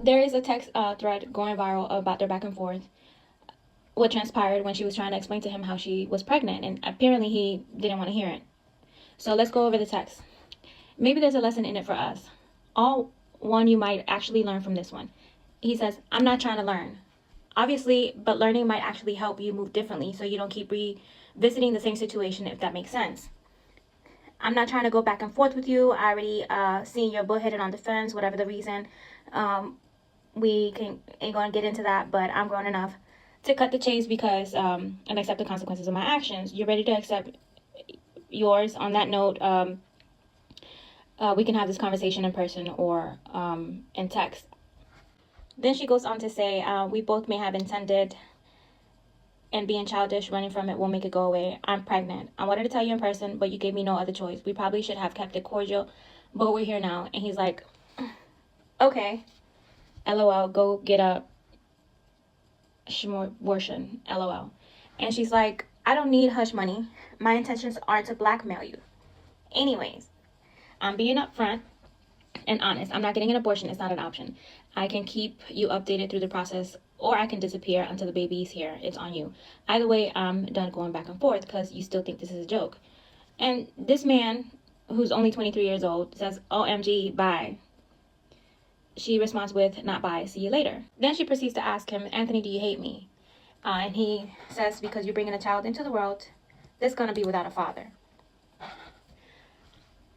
there is a text thread going viral about their back and forth, what transpired when she was trying to explain to him how she was pregnant, and apparently he didn't want to hear it. So let's go over the text. Maybe there's a lesson in it for us. All one you might actually learn from this one. He says, I'm not trying to learn. Obviously, but learning might actually help you move differently so you don't keep revisiting the same situation, if that makes sense. I'm not trying to go back and forth with you. I already seen your butt headed on the fence, whatever the reason. We ain't gonna get into that, but I'm grown enough to cut the chase because and accept the consequences of my actions. You're ready to accept yours. On that note, we can have this conversation in person or in text. Then she goes on to say, we both may have intended, and being childish, running from it will make it go away. I'm pregnant. I wanted to tell you in person, but you gave me no other choice. We probably should have kept it cordial, but we're here now. And he's like, okay, LOL, go get a abortion, LOL. And she's like, I don't need hush money. My intentions aren't to blackmail you. Anyways, I'm being upfront and honest. I'm not getting an abortion. It's not an option. I can keep you updated through the process, or I can disappear until the baby's here. It's on you. Either way, I'm done going back and forth because you still think this is a joke. And this man, who's only 23 years old, says, OMG, bye. She responds with, not bye, see you later. Then she proceeds to ask him, Anthony, do you hate me? And he says, because you're bringing a child into the world that's going to be without a father.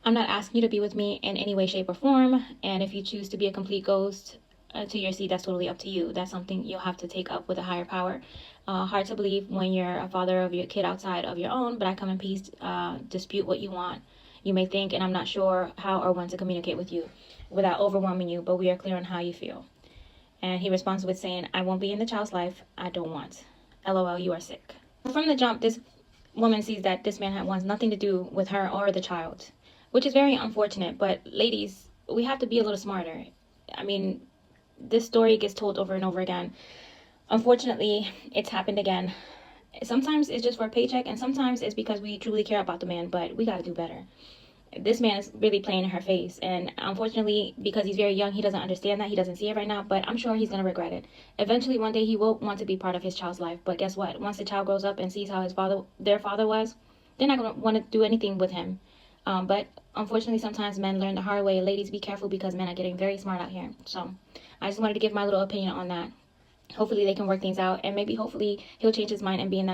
I'm not asking you to be with me in any way, shape, or form. And if you choose to be a complete ghost to your seed, that's totally up to you. That's something you'll have to take up with a higher power. Hard to believe when you're a father of your kid outside of your own, but I come in peace, dispute what you want. You may think, and I'm not sure how or when to communicate with you without overwhelming you, but we are clear on how you feel. And he responds with saying, I won't be in the child's life. I don't want. LOL, you are sick. From the jump, this woman sees that this man wants nothing to do with her or the child, which is very unfortunate. But ladies, we have to be a little smarter. I mean, this story gets told over and over again. Unfortunately, it's happened again. Sometimes it's just for a paycheck, and sometimes it's because we truly care about the man, but we got to do better. This man is really playing in her face, and unfortunately, because he's very young, he doesn't understand that. He doesn't see it right now, but I'm sure he's going to regret it. Eventually, one day, he will want to be part of his child's life, but guess what? Once the child grows up and sees how their father was, they're not going to want to do anything with him. But unfortunately, sometimes men learn the hard way. Ladies, be careful because men are getting very smart out here. So I just wanted to give my little opinion on that. Hopefully, they can work things out, and maybe hopefully he'll change his mind and be in that